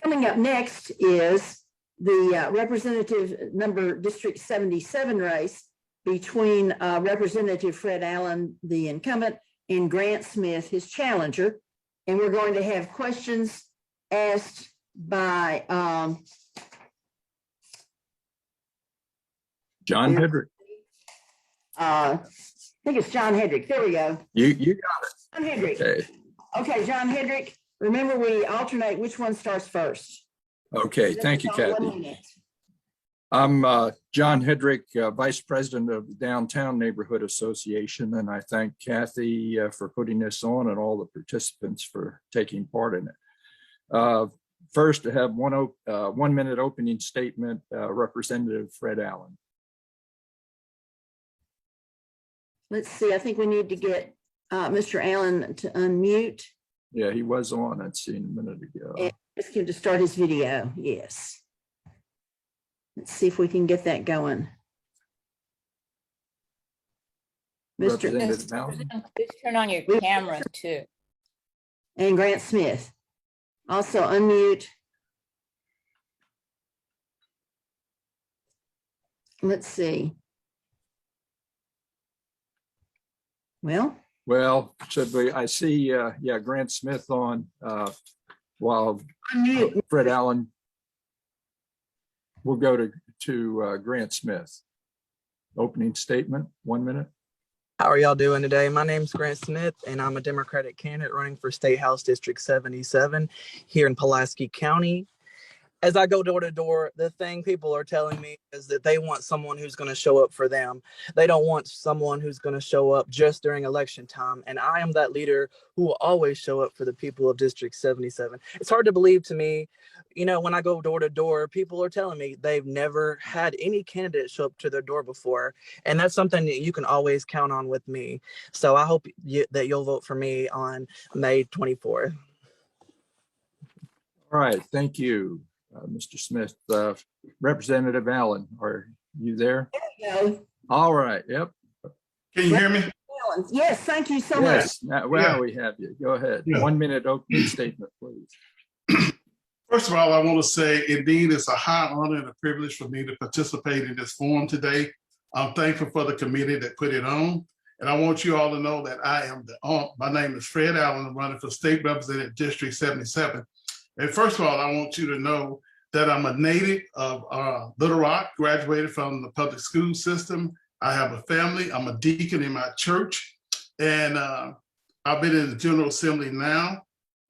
Coming up next is the representative number District 77 race between Representative Fred Allen, the incumbent, and Grant Smith, his challenger. And we're going to have questions asked by John Hedrick. I think it's John Hedrick. There we go. You got it. John Hedrick. Okay. Okay, John Hedrick. Remember, we alternate which one starts first. Okay. Thank you, Kathy. I'm John Hedrick, Vice President of the Downtown Neighborhood Association, and I thank Kathy for putting this on and all the participants for taking part in it. First, to have 1 minute opening statement, Representative Fred Allen. Let's see. I think we need to get Mr. Allen to unmute. Yeah, he was on. I'd seen a minute ago. And ask him to start his video. Yes. Let's see if we can get that going. Mr. Representative Allen. Please turn on your camera too. And Grant Smith. Also unmute. Let's see. Well, Should we? I see, yeah, Grant Smith on while unmute. Fred Allen. We'll go to Grant Smith. Opening statement, 1 minute. How are y'all doing today? My name's Grant Smith, and I'm a Democratic candidate running for State House District 77 here in Pulaski County. As I go door to door, the thing people are telling me is that they want someone who's going to show up for them. They don't want someone who's going to show up just during election time. And I am that leader who will always show up for the people of District 77. It's hard to believe to me, you know, when I go door to door, people are telling me they've never had any candidate show up to their door before. And that's something that you can always count on with me. So I hope that you'll vote for me on May 24th. All right, thank you. Mr. Smith, Representative Allen, are you there? There you go. All right. Yep. Can you hear me? Allen. Yes, thank you so Yes. much. Now we have you. Go ahead. Yeah. 1 minute opening statement, please. First of all, I want to say, indeed, it's a high honor and a privilege for me to participate in this forum today. I'm thankful for the committee that put it on. And I want you all to know that my name is Fred Allen. I'm running for State Representative District 77. And first of all, I want you to know that I'm a native of Little Rock, graduated from the public school system. I have a family. I'm a deacon in my church. And I've been in the General Assembly now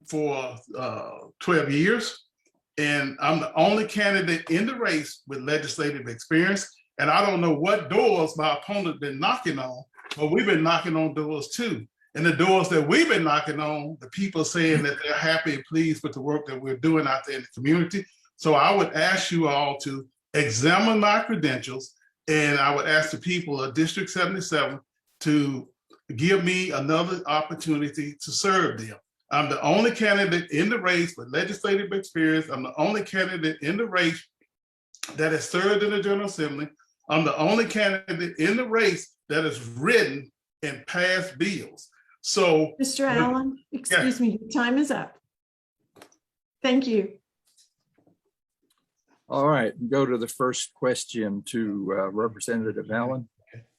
for 12 years. And I'm the only candidate in the race with legislative experience. And I don't know what doors my opponent been knocking on, but we've been knocking on doors too. And the doors that we've been knocking on, the people saying that they're happy and pleased with the work that we're doing out there in the community. So I would ask you all to examine my credentials, and I would ask the people of District 77 to give me another opportunity to serve them. I'm the only candidate in the race with legislative experience. I'm the only candidate in the race that has served in the General Assembly. I'm the only candidate in the race that has written and passed bills. So, Mr. Allen, excuse me, your time is up. Thank you. All right, go to the first question to Representative Allen.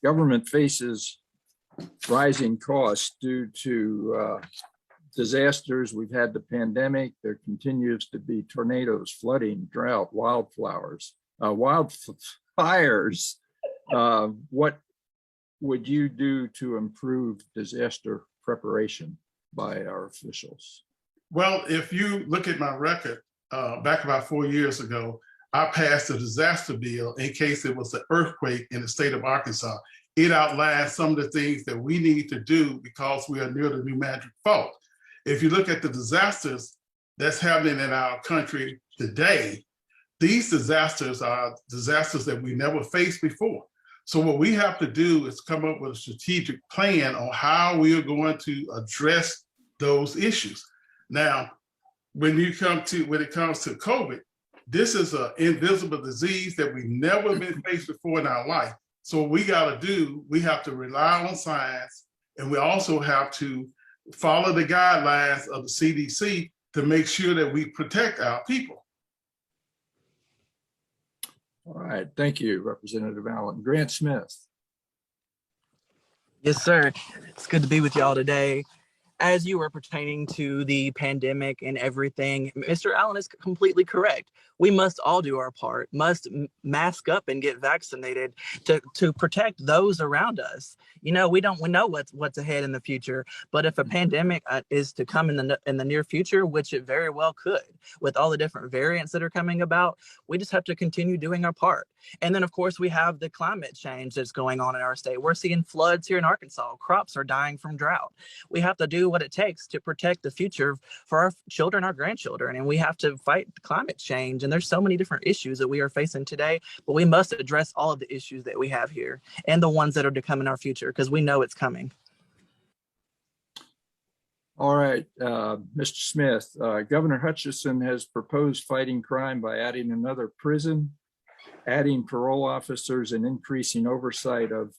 Government faces rising costs due to disasters. We've had the pandemic. There continues to be tornadoes, flooding, drought, wildfires. What would you do to improve disaster preparation by our officials? well, if you look at my record, back about 4 years ago, I passed a disaster bill in case there was an earthquake in the state of Arkansas. It outlines some of the things that we need to do because we are near the New Madrid Fault. If you look at the disasters that's happening in our country today, these disasters are disasters that we never faced before. So what we have to do is come up with a strategic plan on how we are going to address those issues. Now, when it comes to COVID, this is an invisible disease that we've never been faced before in our life. So what we got to do, we have to rely on science, and we also have to follow the guidelines of the CDC to make sure that we protect our people. All right, thank you, Representative Allen. Grant Smith. Yes, sir. It's good to be with y'all today. As you were pertaining to the pandemic and everything, Mr. Allen is completely correct. We must all do our part, must mask up and get vaccinated to protect those around us. You know, we know what's ahead in the future, but if a pandemic is to come in the near future, which it very well could, with all the different variants that are coming about, we just have to continue doing our part. And then, of course, we have the climate change that's going on in our state. We're seeing floods here in Arkansas. Crops are dying from drought. We have to do what it takes to protect the future for our children, our grandchildren, and we have to fight climate change. And there's so many different issues that we are facing today, but we must address all of the issues that we have here and the ones that are to come in our future, because we know it's coming. All right, Mr. Smith, Governor Hutchinson has proposed fighting crime by adding another prison, adding parole officers, and increasing oversight of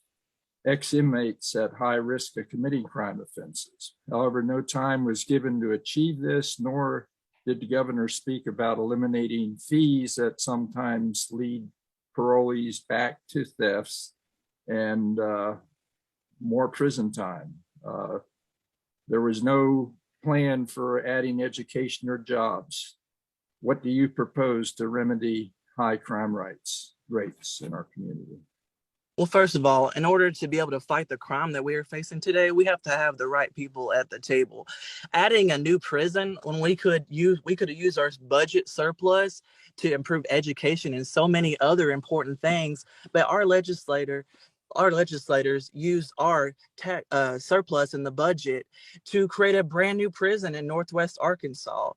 ex-inmates at high risk of committing crime offenses. However, no time was given to achieve this, nor did the governor speak about eliminating fees that sometimes lead parolees back to thefts and more prison time. There was no plan for adding education or jobs. What do you propose to remedy high crime rates in our community? Well, first of all, in order to be able to fight the crime that we are facing today, we have to have the right people at the table. Adding a new prison when we could have used our budget surplus to improve education and so many other important things, but our legislators used our surplus in the budget to create a brand new prison in Northwest Arkansas.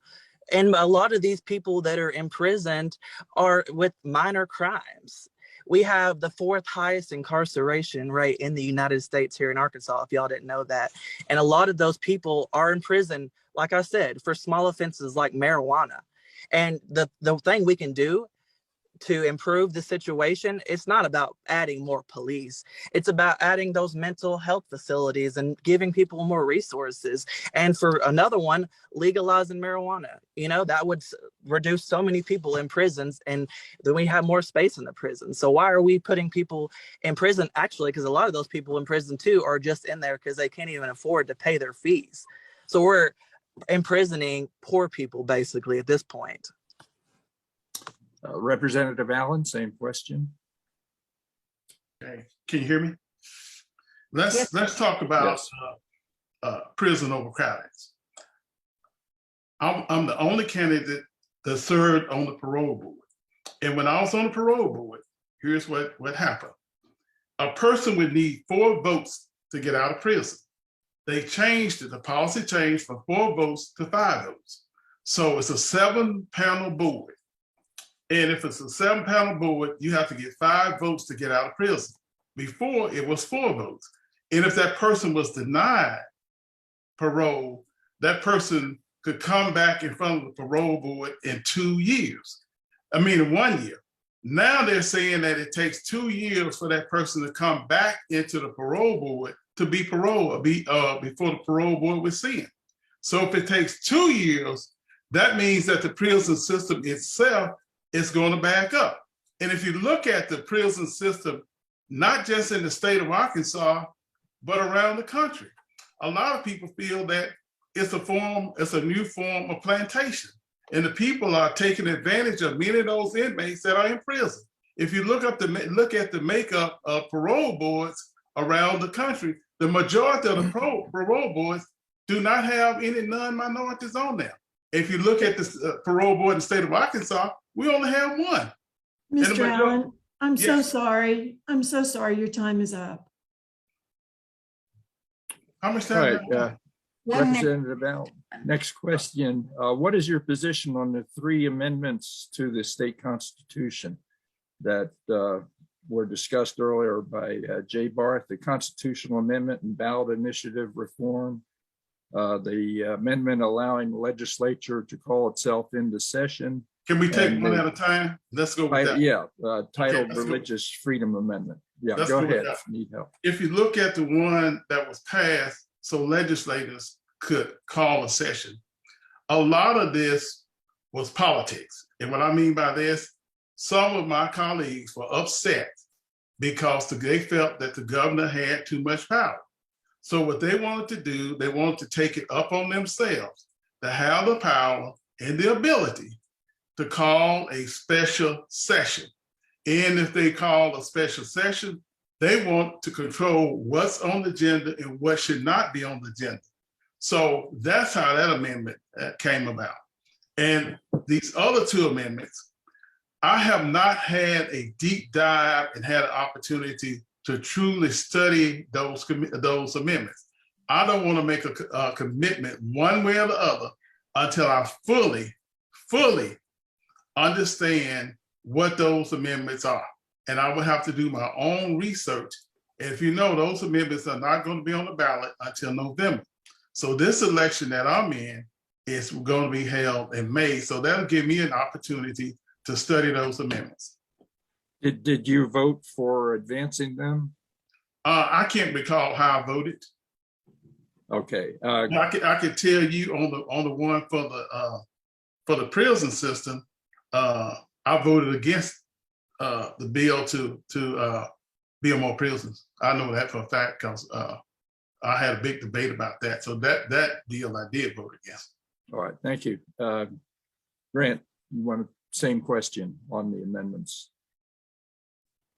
And a lot of these people that are imprisoned are with minor crimes. We have the 4th highest incarceration rate in the United States here in Arkansas, if y'all didn't know that. And a lot of those people are in prison, like I said, for small offenses like marijuana. And the thing we can do to improve the situation, it's not about adding more police. It's about adding those mental health facilities and giving people more resources. And for another one, legalizing marijuana. You know, that would reduce so many people in prisons, and then we have more space in the prison. So why are we putting people in prison? Actually, because a lot of those people in prison too are just in there because they can't even afford to pay their fees. So we're imprisoning poor people basically at this point. Representative Allen, same question. Okay, can you hear me? Let's talk about prison overcrowdings. I'm the only candidate that served on the parole board. And when I was on the parole board, here's what happened. A person would need 4 votes to get out of prison. They changed it, the policy changed from 4 votes to 5 votes. So it's a 7-panel board. And if it's a 7-panel board, you have to get 5 votes to get out of prison. Before, it was 4 votes. And if that person was denied parole, that person could come back in front of the parole board in 2 years. In 1 year. Now they're saying that it takes 2 years for that person to come back into the parole board to be paroled, before the parole board was seen. So if it takes 2 years, that means that the prison system itself is going to back up. And if you look at the prison system, not just in the state of Arkansas, but around the country, a lot of people feel that it's a new form of plantation. And the people are taking advantage of many of those inmates that are in prison. If you look at the makeup of parole boards around the country, the majority of the parole boards do not have any non-minorities on them. If you look at the parole board in the state of Arkansas, we only have 1. Mr. Allen, I'm so sorry. I'm so sorry. Your time is up. How much time? Right, Representative Allen, next question. What is your position on the 3 amendments to the state constitution that were discussed earlier by Jay Barth, the constitutional amendment and ballot initiative reform, the amendment allowing the legislature to call itself into session? Can we take one at a time? Let's go with that. Yeah, titled Religious Freedom Amendment. Yeah, go ahead if you need help. If you look at the one that was passed, so legislators could call a session, a lot of this was politics. And what I mean by this, some of my colleagues were upset because they felt that the governor had too much power. So what they wanted to do, they wanted to take it up on themselves to have the power and the ability to call a special session. And if they call a special session, they want to control what's on the agenda and what should not be on the agenda. So that's how that amendment came about. And these other two amendments, I have not had a deep dive and had an opportunity to truly study those amendments. I don't want to make a commitment one way or the other until I fully understand what those amendments are. And I will have to do my own research. And if you know, those amendments are not going to be on the ballot until November. So this election that I'm in is going to be held in May. So that'll give me an opportunity to study those amendments. Did you vote for advancing them? I can't recall how I voted. Okay. I could tell you on the one for the prison system, I voted against the bill to build more prisons. I know that for a fact because I had a big debate about that. So that deal I did vote against. All right, thank you. Grant, you want the same question on the amendments?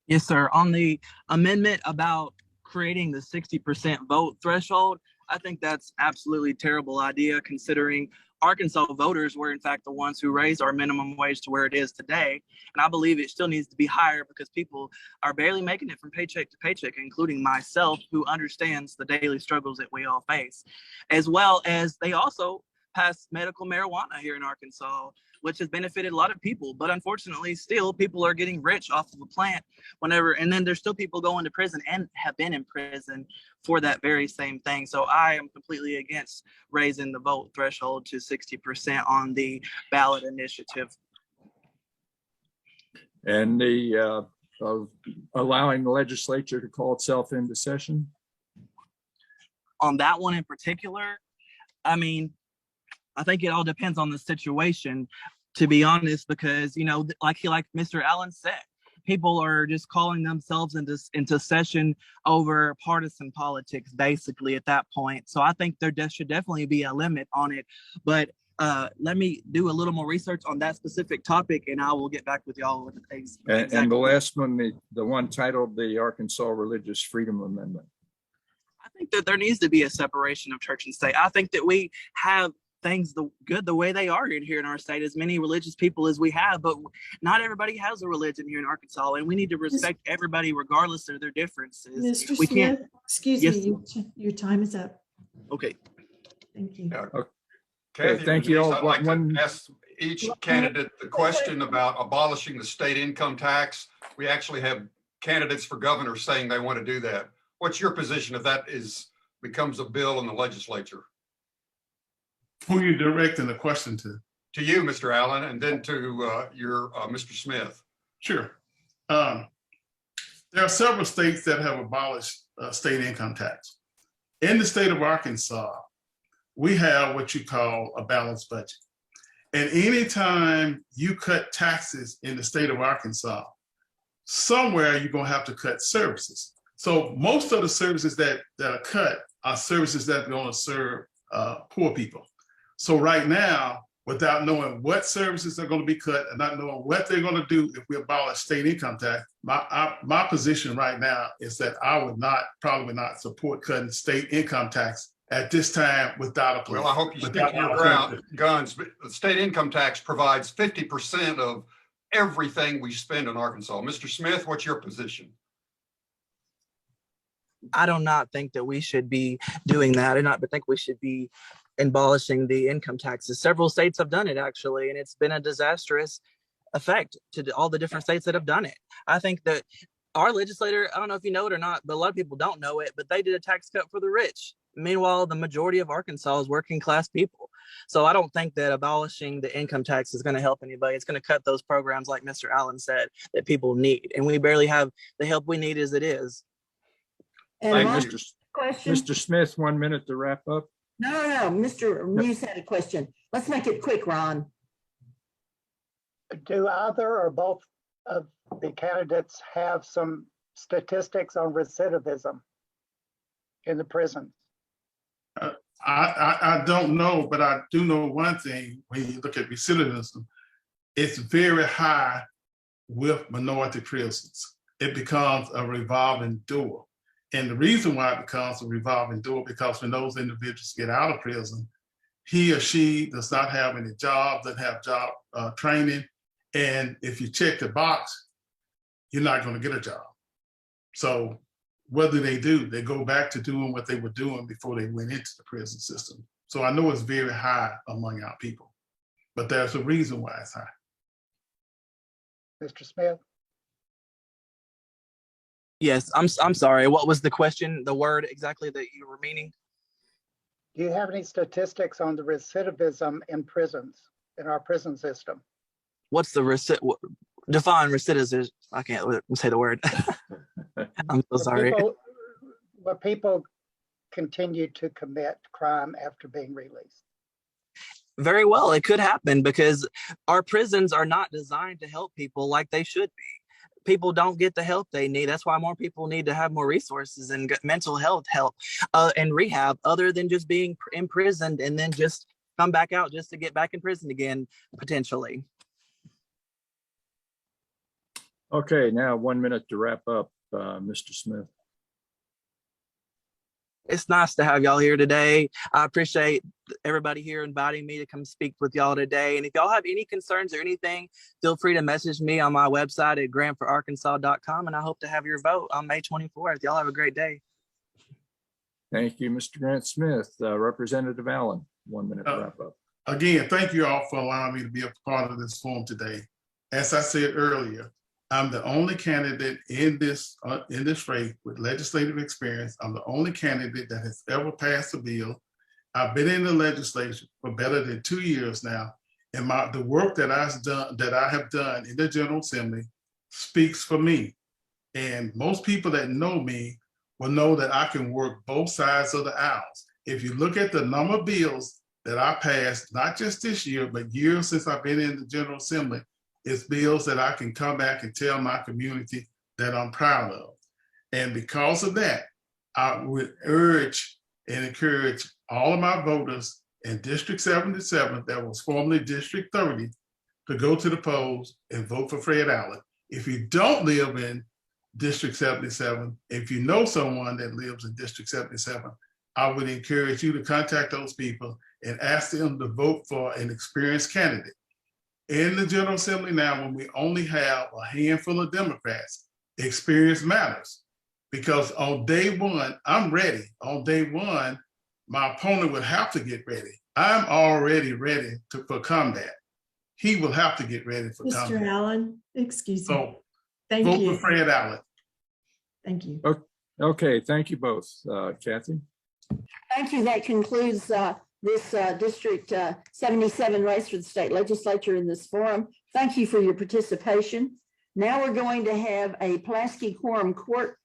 Yes, sir. On the amendment about creating the 60% vote threshold, I think that's absolutely terrible idea considering Arkansas voters were in fact the ones who raised our minimum wage to where it is today. And I believe it still needs to be higher because people are barely making it from paycheck to paycheck, including myself, who understands the daily struggles that we all face, as well as they also passed medical marijuana here in Arkansas, which has benefited a lot of people. But unfortunately, still people are getting rich off of a plant whenever, and then there's still people going to prison and have been in prison for that very same thing. So I am completely against raising the vote threshold to 60% on the ballot initiative. And the allowing the legislature to call itself into session? On that one in particular, I mean, I think it all depends on the situation, to be honest, because, you know, like Mr. Allen said, people are just calling themselves into session over partisan politics, basically, at that point. So I think there should definitely be a limit on it. But let me do a little more research on that specific topic, and I will get back with y'all with things. And the last one, the one titled the Arkansas Religious Freedom Amendment. I think that there needs to be a separation of church and state. I think that we have things the way they are here in our state, as many religious people as we have, but not everybody has a religion here in Arkansas, and we need to respect everybody regardless of their differences. Mr. We Smith, can't. excuse Yes. me, your time is up. Okay. Thank you. Okay, thank you all. I'd like to ask each candidate the question about abolishing the state income tax. We actually have candidates for governor saying they want to do that. What's your position if that becomes a bill in the legislature? Who are you directing the question to? To you, Mr. Allen, and then to your Mr. Smith. Sure. There are several states that have abolished state income tax. In the state of Arkansas, we have what you call a balanced budget. And anytime you cut taxes in the state of Arkansas, somewhere you're going to have to cut services. So most of the services that are cut are services that are going to serve poor people. So right now, without knowing what services are going to be cut and not knowing what they're going to do if we abolish state income tax, my position right now is that I would probably not support cutting state income tax at this time without a plan. Well, I hope you stick to your guns. But the state income tax provides 50% of everything we spend in Arkansas. Mr. Smith, what's your position? I do not think that we should be doing that. I do not think we should be abolishing the income taxes. Several states have done it, actually, and it's been a disastrous effect to all the different states that have done it. I think that our legislator, I don't know if you know it or not, but a lot of people don't know it, but they did a tax cut for the rich. Meanwhile, the majority of Arkansas is working class people. So I don't think that abolishing the income tax is going to help anybody. It's going to cut those programs, like Mr. Allen said, that people need. And we barely have the help we need as it is. And Thank my Mr. question, Mr. Smith, 1 minute to wrap up. No, Mr. Muse had a question. Let's make it quick, Ron. Do either or both of the candidates have some statistics on recidivism in the prisons? I don't know, but I do know one thing. When you look at recidivism, it's very high with minority prisons. It becomes a revolving door. And the reason why it becomes a revolving door, because when those individuals get out of prison, he or she does not have any job, doesn't have job training. And if you check the box, you're not going to get a job. So what do? They go back to doing what they were doing before they went into the prison system. So I know it's very high among our people, but there's a reason why it's high. Mr. Smith? Yes, I'm sorry. What was the question? The word exactly that you were meaning? Do you have any statistics on the recidivism in prisons, in our prison system? What's the define recidivism? I can't say the word. I'm so sorry. Where people continue to commit crime after being released. Very well, it could happen because our prisons are not designed to help people like they should be. People don't get the help they need. That's why more people need to have more resources and get mental health help and rehab, other than just being imprisoned and then just come back out just to get back in prison again, potentially. Okay, now 1 minute to wrap up, Mr. Smith. It's nice to have y'all here today. I appreciate everybody here inviting me to come speak with y'all today. And if y'all have any concerns or anything, feel free to message me on my website at grantforarkansas.com. And I hope to have your vote on May 24th. Y'all have a great day. Thank you, Mr. Grant Smith. Representative Allen, 1 minute to wrap up. Again, thank you all for allowing me to be a part of this forum today. As I said earlier, I'm the only candidate in this race with legislative experience. I'm the only candidate that has ever passed a bill. I've been in the legislature for better than 2 years now, and the work that I have done in the General Assembly speaks for me. And most people that know me will know that I can work both sides of the aisles. If you look at the number of bills that I passed, not just this year, but years since I've been in the General Assembly, it's bills that I can come back and tell my community that I'm proud of. And because of that, I would urge and encourage all of my voters in District 77, that was formerly District 30, to go to the polls and vote for Fred Allen. If you don't live in District 77, if you know someone that lives in District 77, I would encourage you to contact those people and ask them to vote for an experienced candidate. In the General Assembly now, when we only have a handful of Democrats, experience matters. Because on day one, I'm ready. On day one, my opponent would have to get ready. I'm already ready for combat. He will have to get ready for combat. Mr. Allen, excuse me. So Thank vote you. for Fred Allen. Thank you. Okay, thank you both. Kathy? Thank you. That concludes this District 77 race for the state legislature in this forum. Thank you for your participation. Now we're going to have a Pulaski Quorum Court